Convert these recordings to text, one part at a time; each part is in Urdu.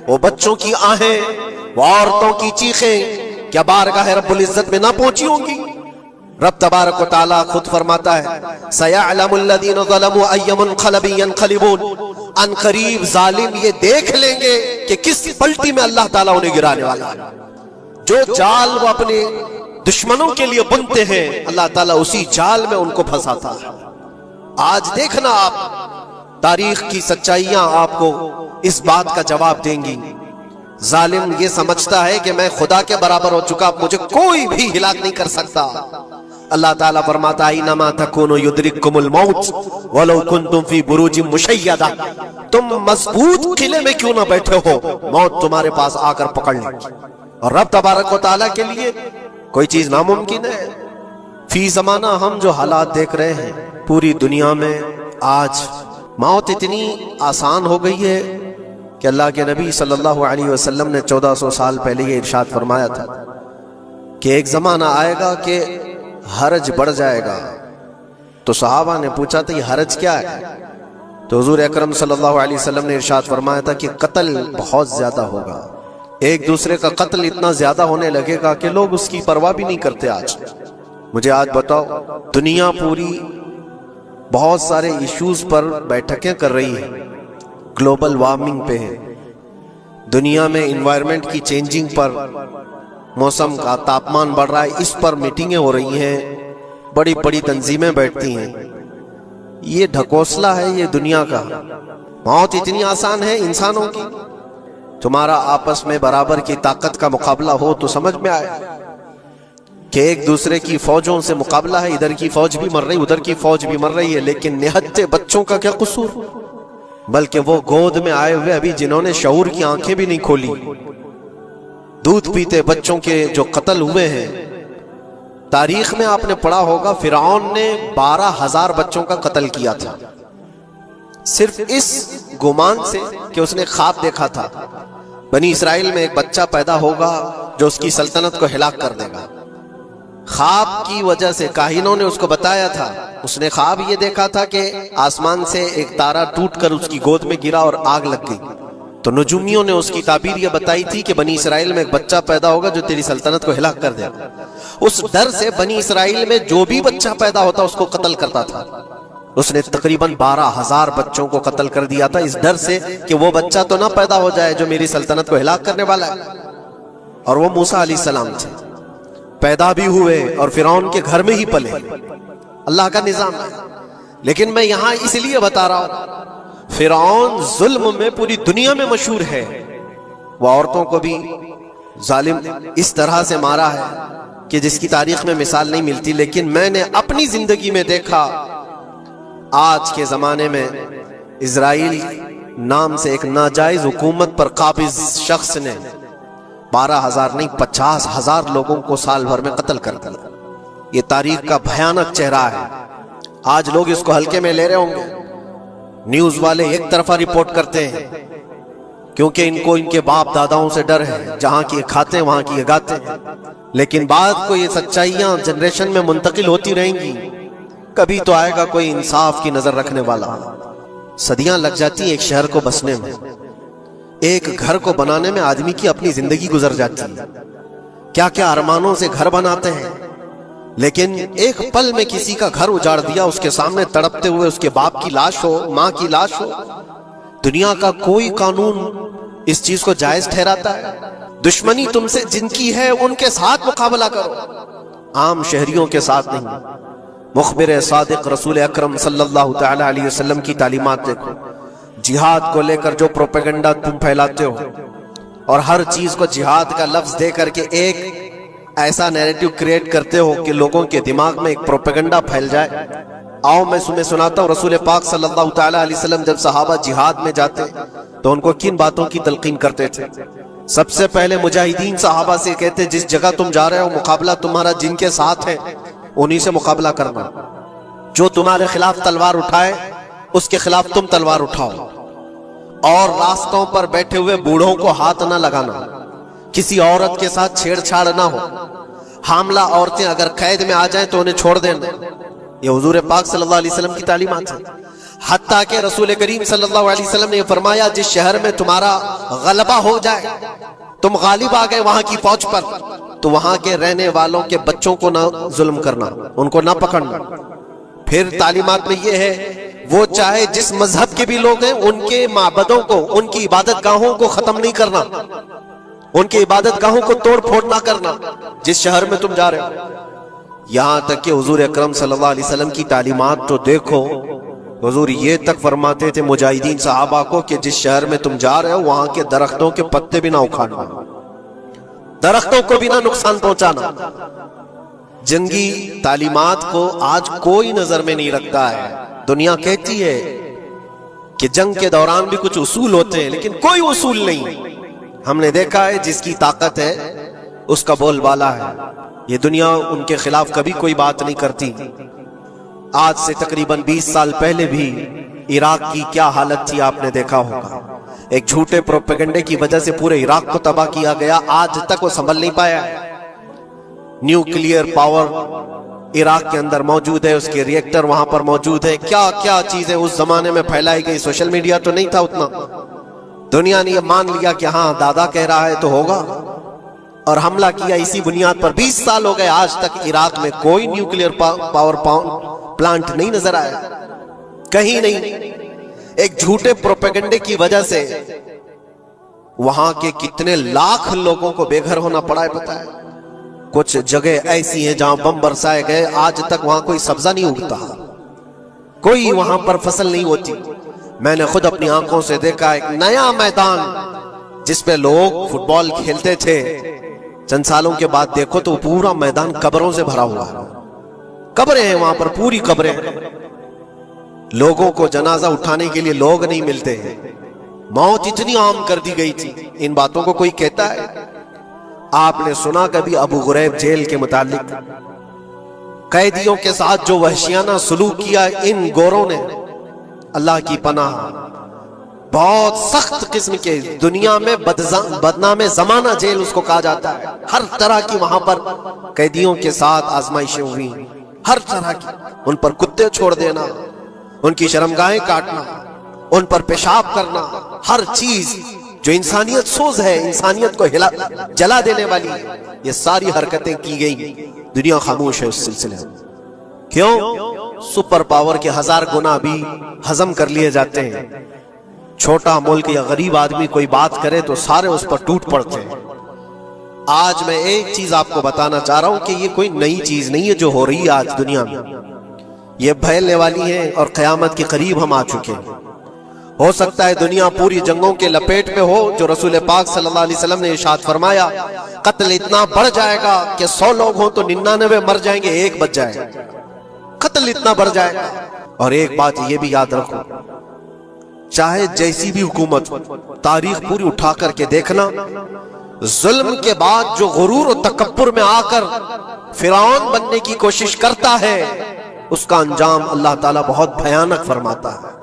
وہ بچوں کی آہیں، وہ عورتوں کی چیخیں کیا بارگاہ رب العزت میں نہ پہنچی ہوں گی؟ رب تبارک و تعالیٰ خود فرماتا ہے سَيَعْلَمُ الَّذِينَ ظَلَمُوا أَيَّ مُنْقَلَبٍ يَنْقَلِبُونَ، ان قریب ظالم یہ دیکھ لیں گے کہ کس پلٹی میں اللہ تعالیٰ انہیں گرانے والا ہے۔ جو جال وہ اپنے دشمنوں کے لیے بنتے ہیں اللہ تعالیٰ اسی جال میں ان کو پھنساتا ہے۔ آج دیکھنا آپ تاریخ کی سچائیاں آپ کو اس بات کا جواب دیں گی۔ ظالم یہ سمجھتا ہے کہ میں خدا کے برابر ہو چکا، مجھے کوئی بھی ہلاک نہیں کر سکتا۔ اللہ تعالیٰ فرماتا ہے اینما تکونوا یدرککم الموت ولو کنتم فی بروج مشیدہ، تم مضبوط قلعے میں کیوں نہ بیٹھے ہو، موت تمہارے پاس آ کر پکڑ لے۔ اور رب تبارک و تعالیٰ کے لیے کوئی چیز ناممکن ہے۔ فی زمانہ ہم جو حالات دیکھ رہے ہیں پوری دنیا میں، آج موت اتنی آسان ہو گئی ہے کہ اللہ کے نبی صلی اللہ علیہ وسلم نے 1400 سال پہلے یہ ارشاد فرمایا تھا کہ ایک زمانہ آئے گا کہ حرج بڑھ جائے گا۔ تو صحابہ نے پوچھا تھا یہ حرج کیا ہے؟ تو حضور اکرم صلی اللہ علیہ وسلم نے ارشاد فرمایا تھا کہ قتل بہت زیادہ ہوگا، ایک دوسرے کا قتل اتنا زیادہ ہونے لگے گا کہ لوگ اس کی پرواہ بھی نہیں کرتے۔ آج مجھے آج بتاؤ، دنیا پوری بہت سارے ایشوز پر بیٹھکیں کر رہی ہے، گلوبل وارمنگ پہ ہے، دنیا میں انوائرمنٹ کی چینجنگ پر، موسم کا تاپمان بڑھ رہا ہے، اس پر میٹنگیں ہو رہی ہیں، بڑی بڑی تنظیمیں بیٹھتی ہیں۔ یہ ڈھکوسلہ ہے یہ دنیا کا۔ موت اتنی آسان ہے انسانوں کی۔ تمہارا آپس میں برابر کی طاقت کا مقابلہ ہو تو سمجھ میں آئے کہ ایک دوسرے کی فوجوں سے مقابلہ ہے، ادھر کی فوج بھی مر رہی ادھر کی فوج بھی مر رہی ہے، لیکن نہتے بچوں کا کیا قصور؟ بلکہ وہ گود میں آئے ہوئے ابھی جنہوں نے شعور کی آنکھیں بھی نہیں کھولی، دودھ پیتے بچوں کے جو قتل ہوئے ہیں۔ تاریخ میں آپ نے پڑھا ہوگا فرعون نے 12,000 بچوں کا قتل کیا تھا، صرف اس گمان سے کہ اس نے خواب دیکھا تھا بنی اسرائیل میں ایک بچہ پیدا ہوگا جو اس کی سلطنت کو ہلاک کر دے گا۔ خواب کی وجہ سے کاہنوں نے اس کو بتایا تھا، اس نے خواب یہ دیکھا تھا کہ آسمان سے ایک تارا ٹوٹ کر اس کی گود میں گرا اور آگ لگ گئی۔ تو نجومیوں نے اس کی تعبیر یہ بتائی تھی کہ بنی اسرائیل میں ایک بچہ پیدا ہوگا جو تیری سلطنت کو ہلاک کر دے گا۔ اس ڈر سے بنی اسرائیل میں جو بھی بچہ پیدا ہوتا اس کو قتل کرتا تھا۔ اس نے تقریباً 12,000 بچوں کو قتل کر دیا تھا، اس ڈر سے کہ وہ بچہ تو نہ پیدا ہو جائے جو میری سلطنت کو ہلاک کرنے والا ہے۔ اور وہ موسیٰ علیہ السلام تھے، پیدا بھی ہوئے اور فرعون کے گھر میں ہی پلے۔ اللہ کا نظام ہے۔ لیکن میں یہاں اس لیے بتا رہا ہوں، فرعون ظلم میں پوری دنیا میں مشہور ہے۔ وہ عورتوں کو بھی ظالم اس طرح سے مارا ہے کہ جس کی تاریخ میں مثال نہیں ملتی۔ لیکن میں نے اپنی زندگی میں دیکھا، آج کے زمانے میں اسرائیل نام سے ایک ناجائز حکومت پر قابض شخص نے 12,000 نہیں 50,000 لوگوں کو سال بھر میں قتل کر دیا۔ یہ تاریخ کا بھیانک چہرہ ہے۔ آج لوگ اس کو ہلکے میں لے رہے ہوں گے، نیوز والے ایک طرفہ رپورٹ کرتے ہیں کیونکہ ان کو ان کے باپ داداؤں سے ڈر ہے، جہاں کی کھاتے ہیں وہاں کی گاتے ہیں۔ لیکن بعد کو یہ سچائیاں جنریشن میں منتقل ہوتی رہیں گی، کبھی تو آئے گا کوئی انصاف کی نظر رکھنے والا۔ صدیاں لگ جاتی ہیں ایک شہر کو بسنے میں، ایک گھر کو بنانے میں آدمی کی اپنی زندگی گزر جاتی ہے، کیا کیا ارمانوں سے گھر بناتے ہیں، لیکن ایک پل میں کسی کا گھر اجاڑ دیا، اس کے سامنے تڑپتے ہوئے اس کے باپ کی لاش ہو، ماں کی لاش ہو۔ دنیا کا کوئی قانون اس چیز کو جائز ٹھہراتا ہے؟ دشمنی تم سے جن کی ہے ان کے ساتھ مقابلہ کرو، عام شہریوں کے ساتھ نہیں۔ مخبر صادق رسول اکرم صلی اللہ تعالی علیہ وسلم کی تعلیمات دیکھو، جہاد کو لے کر جو پروپیگنڈا تم پھیلاتے ہو اور ہر چیز کو جہاد کا لفظ دے کر کے ایک ایسا نیریٹو کریٹ کرتے ہو کہ لوگوں کے دماغ میں ایک پروپیگنڈا پھیل جائے۔ آؤ میں تمہیں سناتا ہوں، رسول پاک صلی اللہ تعالی علیہ وسلم جب صحابہ جہاد میں جاتے تو ان کو کن باتوں کی تلقین کرتے تھے؟ سب سے پہلے مجاہدین صحابہ سے کہتے جس جگہ تم جا رہے ہو مقابلہ تمہارا جن کے ساتھ ہے انہی سے مقابلہ کرنا، جو تمہارے خلاف تلوار اٹھائے اس کے خلاف تم تلوار اٹھاؤ، اور راستوں پر بیٹھے ہوئے بوڑھوں کو ہاتھ نہ لگانا، کسی عورت کے ساتھ چھیڑ چھاڑ نہ ہو، حاملہ عورتیں اگر قید میں آ جائیں تو انہیں چھوڑ دینا۔ یہ حضور پاک صلی اللہ علیہ وسلم کی تعلیمات ہیں۔ حتیٰ کہ رسول کریم صلی اللہ علیہ وسلم نے فرمایا جس شہر میں تمہارا غلبہ ہو جائے، تم غالب آ گئے وہاں کی فوج پر، تو وہاں کے رہنے والوں کے بچوں کو نہ ظلم کرنا، ان کو نہ پکڑنا۔ پھر تعلیمات میں یہ ہے وہ چاہے جس مذہب کے بھی لوگ ہیں ان کے معبدوں کو، ان کی عبادت گاہوں کو ختم نہیں کرنا، ان کی عبادت گاہوں کو توڑ پھوڑ نہ کرنا جس شہر میں تم جا رہے ہو۔ یہاں تک کہ حضور اکرم صلی اللہ علیہ وسلم کی تعلیمات تو دیکھو، حضور یہ تک فرماتے تھے مجاہدین صحابہ کو کہ جس شہر میں تم جا رہے ہو وہاں کے درختوں کے پتے بھی نہ اکھاڑنا، درختوں کو بھی نہ نقصان پہنچانا۔ جنگی تعلیمات کو آج کوئی نظر میں نہیں رکھتا ہے۔ دنیا کہتی ہے کہ جنگ کے دوران بھی کچھ اصول ہوتے ہیں، لیکن کوئی اصول نہیں۔ ہم نے دیکھا ہے جس کی طاقت ہے اس کا بول بالا ہے، یہ دنیا ان کے خلاف کبھی کوئی بات نہیں کرتی۔ آج سے تقریباً 20 سال پہلے بھی عراق کی کیا حالت تھی آپ نے دیکھا ہوگا، ایک جھوٹے پروپیگنڈے کی وجہ سے پورے عراق کو تباہ کیا گیا، آج تک وہ سنبھل نہیں پایا۔ نیوکلیئر پاور عراق کے اندر موجود ہے، اس کے ری ایکٹر وہاں پر موجود ہے، کیا کیا چیزیں اس زمانے میں پھیلائی گئی، سوشل میڈیا تو نہیں تھا اتنا، دنیا نے یہ مان لیا کہ ہاں دادا کہہ رہا ہے تو ہوگا، اور حملہ کیا اسی بنیاد پر۔ 20 سال ہو گئے، آج تک عراق میں کوئی نیوکلیئر پاور پلانٹ نہیں نظر آیا، کہیں نہیں۔ ایک جھوٹے پروپیگنڈے کی وجہ سے وہاں کے کتنے لاکھ لوگوں کو بے گھر ہونا پڑا ہے پتہ ہے۔ کچھ جگہ ایسی ہیں جہاں بم برسائے گئے، آج تک وہاں کوئی سبزہ نہیں اگتا، کوئی وہاں پر فصل نہیں ہوتی۔ میں نے خود اپنی آنکھوں سے دیکھا ایک نیا میدان جس پہ لوگ فٹ بال کھیلتے تھے، چند سالوں کے بعد دیکھو تو پورا میدان قبروں سے بھرا ہوا ہے، قبریں ہیں وہاں پر، پوری قبریں، لوگوں کو جنازہ اٹھانے کے لیے لوگ نہیں ملتے ہیں۔ موت اتنی عام کر دی گئی تھی، ان باتوں کو کوئی کہتا ہے؟ آپ نے سنا کبھی ابو غریب جیل کے متعلق؟ قیدیوں کے ساتھ جو وحشیانہ سلوک کیا ان گوروں نے، اللہ کی پناہ، بہت سخت قسم کے، دنیا میں بدنام زمانہ جیل اس کو کہا جاتا ہے۔ ہر طرح کی وہاں پر قیدیوں کے ساتھ آزمائشیں ہوئی، ہر طرح کی، ان پر کتے چھوڑ دینا، ان کی شرمگاہیں کاٹنا، ان پر پیشاب کرنا، ہر چیز جو انسانیت سوز ہے، انسانیت کو جلا دینے والی، یہ ساری حرکتیں کی گئی۔ دنیا خاموش ہے اس سلسلے میں۔ کیوں؟ سپر پاور کے 1000 گنا بھی ہضم کر لیے جاتے ہیں۔ چھوٹا ملک یا غریب آدمی کوئی بات کرے تو سارے اس پر ٹوٹ پڑتے ہیں۔ آج میں ایک چیز آپ کو بتانا چاہ رہا ہوں کہ یہ کوئی نئی چیز نہیں ہے جو ہو رہی ہے آج دنیا میں، یہ پھیلنے والی ہے اور قیامت کے قریب ہم آ چکے ہیں۔ ہو سکتا ہے دنیا پوری جنگوں کے لپیٹ میں ہو، جو رسول پاک صلی اللہ علیہ وسلم نے ارشاد فرمایا قتل اتنا بڑھ جائے گا کہ 100 لوگ ہوں تو 99 مر جائیں گے، ایک بچ جائے گا، قتل اتنا بڑھ جائے گا۔ اور ایک بات یہ بھی یاد رکھو، چاہے جیسی بھی حکومت، تاریخ پوری اٹھا کر کے دیکھنا، ظلم کے بعد جو غرور و تکبر میں آ کر فرعون بننے کی کوشش کرتا ہے، اس کا انجام اللہ تعالیٰ بہت بھیانک فرماتا ہے،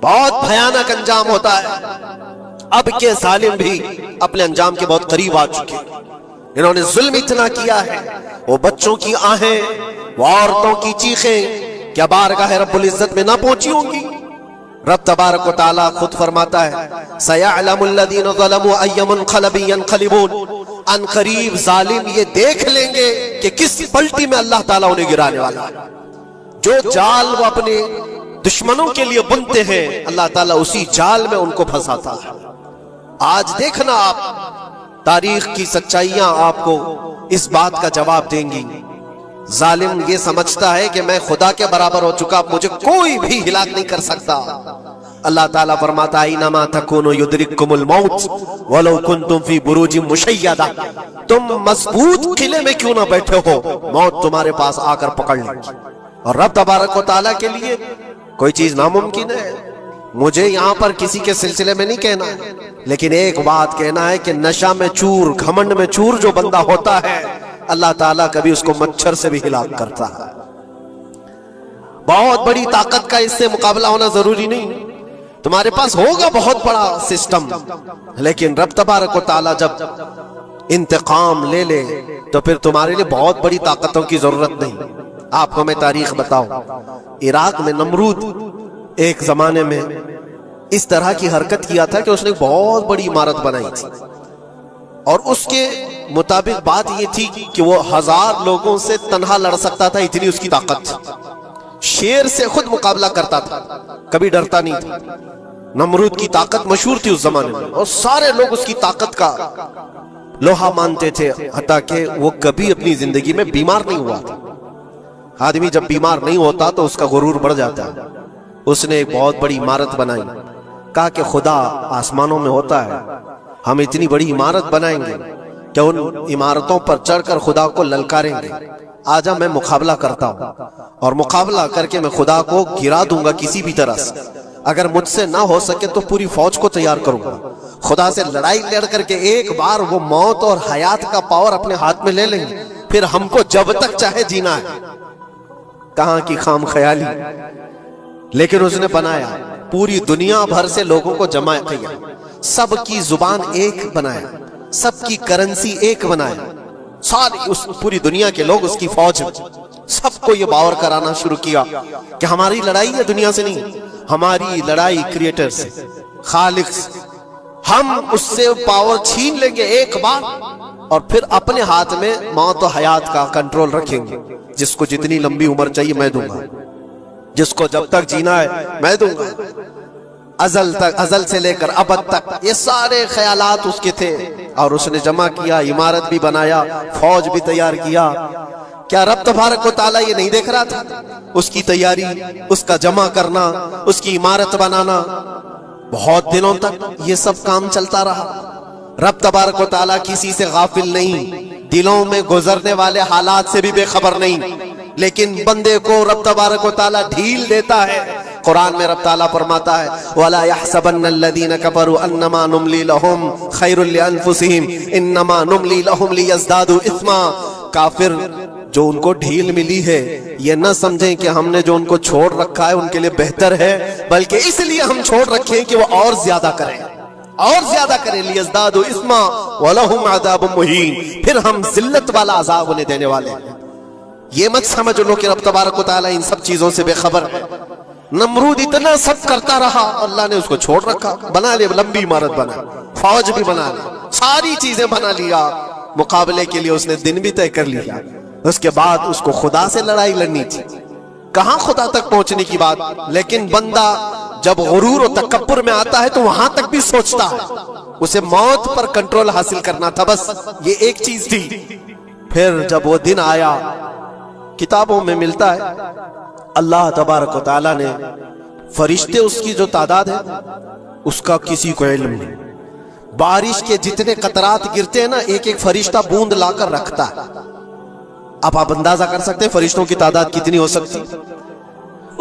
بہت بھیانک انجام ہوتا ہے۔ اب کے ظالم بھی اپنے انجام کے بہت قریب آ چکے، انہوں نے ظلم اتنا کیا ہے، وہ بچوں کی آہیں، وہ عورتوں کی چیخیں کیا بارگاہ رب العزت میں نہ پہنچی ہوں گی؟ رب تبارک و تعالیٰ خود فرماتا ہے سَيَعْلَمُ الَّذِينَ ظَلَمُوا أَيَّ مُنْقَلَبٍ يَنْقَلِبُونَ، ان قریب ظالم یہ دیکھ لیں گے کہ کس پلٹی میں اللہ تعالیٰ انہیں گرانے والا ہے۔ جو جال وہ اپنے دشمنوں کے لیے بنتے ہیں، اللہ تعالیٰ اسی جال میں ان کو پھنساتا ہے۔ آج دیکھنا آپ، تاریخ کی سچائیاں آپ کو اس بات کا جواب دیں گی۔ ظالم یہ سمجھتا ہے کہ میں خدا کے برابر ہو چکا، مجھے کوئی بھی ہلاک نہیں کر سکتا۔ اللہ تعالیٰ فرماتا ہے اینما تکونوا یدرککم الموت ولو کنتم فی بروج مشیدہ، تم مضبوط قلعے میں کیوں نہ بیٹھے ہو، موت تمہارے پاس آ کر پکڑ لے گی۔ اور رب تبارک و تعالیٰ کے لیے کوئی چیز ناممکن ہے۔ مجھے یہاں پر کسی کے سلسلے میں نہیں کہنا ہے، لیکن ایک بات کہنا ہے کہ نشہ میں چور، گھمنڈ میں چور جو بندہ ہوتا ہے، اللہ تعالیٰ کبھی اس کو مچھر سے بھی ہلاک کرتا ہے۔ بہت بڑی طاقت کا اس سے مقابلہ ہونا ضروری نہیں، تمہارے پاس ہوگا بہت بڑا سسٹم، لیکن رب تبارک و تعالیٰ جب انتقام لے لے تو پھر تمہارے لیے بہت بڑی طاقتوں کی ضرورت نہیں۔ آپ کو میں تاریخ بتاؤں، عراق میں نمرود ایک زمانے میں اس طرح کی حرکت کیا تھا کہ اس نے ایک بہت بڑی عمارت بنائی تھی، اور اس کے مطابق بات یہ تھی کہ وہ 1000 لوگوں سے تنہا لڑ سکتا تھا، اتنی اس کی طاقت تھی۔ شیر سے خود مقابلہ کرتا تھا، کبھی ڈرتا نہیں تھا۔ نمرود کی طاقت مشہور تھی اس زمانے میں، اور سارے لوگ اس کی طاقت کا لوہا مانتے تھے، حتیٰ کہ وہ کبھی اپنی زندگی میں بیمار نہیں ہوا تھا۔ آدمی جب بیمار نہیں ہوتا تو اس کا غرور بڑھ جاتا ہے۔ اس نے ایک بہت بڑی عمارت بنائی، کہا کہ خدا آسمانوں میں ہوتا ہے، ہم اتنی بڑی عمارت بنائیں گے کہ ان عمارتوں پر چڑھ کر خدا کو للکاریں گے۔ آجا میں مقابلہ کرتا ہوں، اور مقابلہ کر کے میں خدا کو گرا دوں گا کسی بھی طرح سے۔ اگر مجھ سے نہ ہو سکے تو پوری فوج کو تیار کروں گا، خدا سے لڑائی لڑ کر کے ایک بار وہ موت اور حیات کا پاور اپنے ہاتھ میں لے لیں گے، پھر ہم کو جب تک چاہے جینا ہے۔ کہاں کی خام خیالی، لیکن اس نے بنایا، پوری دنیا بھر سے لوگوں کو جمع کیا، سب کی زبان ایک بنایا، سب کی کرنسی ایک بنایا، ساری اس پوری دنیا کے لوگ اس کی فوج، سب کو یہ باور کرانا شروع کیا کہ ہماری لڑائی ہے دنیا سے نہیں، ہماری لڑائی کریٹر سے، خالق سے۔ ہم اس سے پاور چھین لیں گے ایک بار، اور پھر اپنے ہاتھ میں موت و حیات کا کنٹرول رکھیں گے۔ جس کو جتنی لمبی عمر چاہیے میں دوں گا، جس کو جب تک جینا ہے میں دوں گا، ازل تک، ازل سے لے کر ابد تک۔ یہ سارے خیالات اس کے تھے، اور اس نے جمع کیا، عمارت بھی بنایا، فوج بھی تیار کیا۔ کیا رب تبارک و تعالیٰ یہ نہیں دیکھ رہا تھا؟ اس کی تیاری، اس کا جمع کرنا، اس کی عمارت بنانا، بہت دنوں تک یہ سب کام چلتا رہا۔ رب تبارک و تعالیٰ کسی سے غافل نہیں، دلوں میں گزرنے والے حالات سے بھی بے خبر نہیں، لیکن بندے کو رب تبارک و تعالیٰ ڈھیل دیتا ہے۔ قرآن میں رب تعالیٰ فرماتا ہے وَلَا يَحْسَبَنَّ الَّذِينَ كَفَرُوا أَنَّمَا نُمْلِي لَهُمْ خَيْرٌ لِأَنفُسِهِمْ إِنَّمَا نُمْلِي لَهُمْ لِيَزْدَادُوا إِثْمًا۔ کافر جو ان کو ڈھیل ملی ہے یہ نہ سمجھیں کہ ہم نے جو ان کو چھوڑ رکھا ہے ان کے لیے بہتر ہے، بلکہ اس لیے ہم چھوڑ رکھیں کہ وہ اور زیادہ کریں، اور زیادہ کریں، لِيَزْدَادُوا إِثْمًا وَلَهُمْ عَذَابٌ مُهِينٌ، پھر ہم ذلت والا عذاب انہیں دینے والے ہیں۔ یہ مت سمجھ لو کہ رب تبارک و تعالیٰ ان سب چیزوں سے بے خبر ہے۔ نمرود اتنا سب کرتا رہا، اللہ نے اس کو چھوڑ رکھا، بنا لے لمبی عمارت، بنا فوج بھی بنا لی، ساری چیزیں بنا لیا، مقابلے کے لیے اس نے دن بھی طے کر لیا۔ اس کے بعد اس کو خدا سے لڑائی لڑنی تھی، کہاں خدا تک پہنچنے کی بات، لیکن بندہ جب غرور و تکبر میں آتا ہے تو وہاں تک بھی سوچتا ہے۔ اسے موت پر کنٹرول حاصل کرنا تھا، بس یہ ایک چیز تھی۔ پھر جب وہ دن آیا، کتابوں میں ملتا ہے اللہ تبارک و تعالیٰ نے فرشتے، اس کی جو تعداد ہے اس کا کسی کو علم نہیں۔ بارش کے جتنے قطرات گرتے ہیں نا، ایک ایک فرشتہ بوند لا کر رکھتا ہے۔ اب آپ اندازہ کر سکتے ہیں فرشتوں کی تعداد کتنی ہو سکتی۔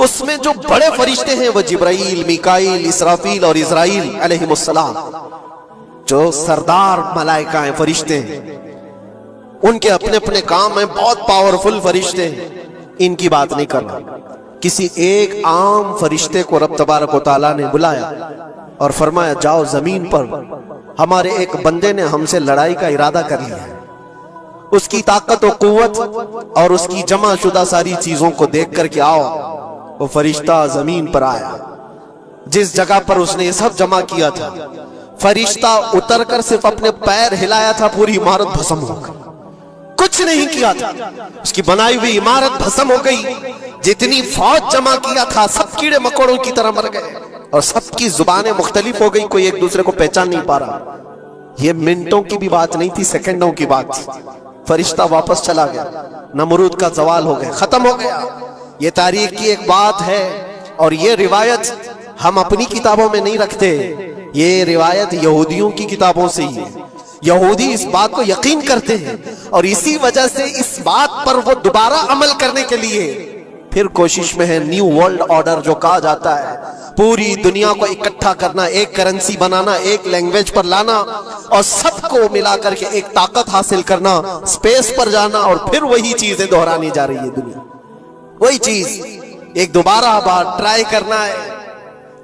اس میں جو بڑے فرشتے ہیں وہ جبرائیل، میکائیل، اسرافیل اور اسرائیل علیہم السلام، جو سردار ملائکہ ہیں، فرشتے ہیں، ان کے اپنے اپنے کام ہیں، بہت پاورفل فرشتے ہیں۔ ان کی بات نہیں کرنا، کسی ایک عام فرشتے کو رب تبارک و تعالیٰ نے بلایا اور فرمایا جاؤ زمین پر، ہمارے ایک بندے نے ہم سے لڑائی کا ارادہ کر لیا ہے۔ اس کی طاقت و قوت اور اس کی جمع شدہ ساری چیزوں کو دیکھ کر کے آؤ۔ وہ فرشتہ زمین پر آیا، جس جگہ پر اس نے یہ سب جمع کیا تھا، فرشتہ اتر کر صرف اپنے پیر ہلایا تھا، پوری عمارت بھسم ہو گئی، کچھ نہیں کیا تھا، اس کی بنائی ہوئی عمارت بھسم ہو گئی۔ جتنی فوج جمع کیا تھا سب کیڑے مکوڑوں کی طرح مر گئے، اور سب کی زبانیں مختلف ہو گئی، کوئی ایک دوسرے کو پہچان نہیں پا رہا۔ یہ منٹوں کی بھی بات نہیں تھی، سیکنڈوں کی بات تھی۔ فرشتہ واپس چلا گیا، نمرود کا زوال ہو گیا، ختم ہو گیا۔ یہ تاریخ کی ایک بات ہے، اور یہ روایت ہم اپنی کتابوں میں نہیں رکھتے، یہ روایت یہودیوں کی کتابوں سے ہی ہے۔ یہودی اس بات کو یقین کرتے ہیں، اور اسی وجہ سے اس بات پر وہ دوبارہ عمل کرنے کے لیے پھر کوشش میں ہے۔ نیو ورلڈ آرڈر جو کہا جاتا ہے، پوری دنیا کو اکٹھا کرنا، ایک کرنسی بنانا، ایک لینگویج پر لانا، اور سب کو ملا کر کے ایک طاقت حاصل کرنا، سپیس پر جانا، اور پھر وہی چیزیں دہرانی جا رہی ہے دنیا، وہی چیز ایک دوبارہ بار ٹرائی کرنا ہے،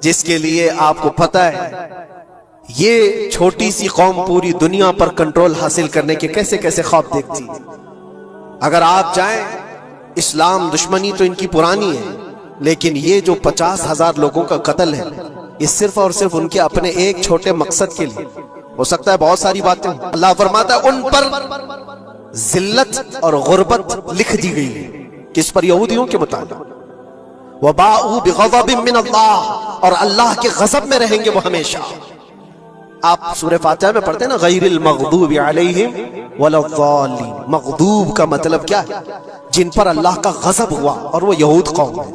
جس کے لیے آپ کو پتہ ہے یہ چھوٹی سی قوم پوری دنیا پر کنٹرول حاصل کرنے کے کیسے کیسے خواب دیکھتی ہے۔ اگر آپ جائیں، اسلام دشمنی تو ان کی پرانی ہے، لیکن یہ جو 50,000 لوگوں کا قتل ہے، یہ صرف اور صرف ان کے اپنے ایک چھوٹے مقصد کے لیے. ہو سکتا ہے بہت ساری باتیں. اللہ فرماتا ہے ان پر ذلت اور غربت لکھ دی گئی ہے. کس پر؟ یہودیوں کے متعلق. وَبَاءُوا بِغَضَبٍ مِّنَ اللَّهِ، اور اللہ کے غضب میں رہیں گے وہ ہمیشہ. آپ سورہ فاتحہ میں پڑھتے ہیں نا غیر المغضوب علیہم ولا الضالین. مغضوب کا مطلب کیا ہے؟ جن پر اللہ کا غضب ہوا، اور وہ یہود قوم ہے.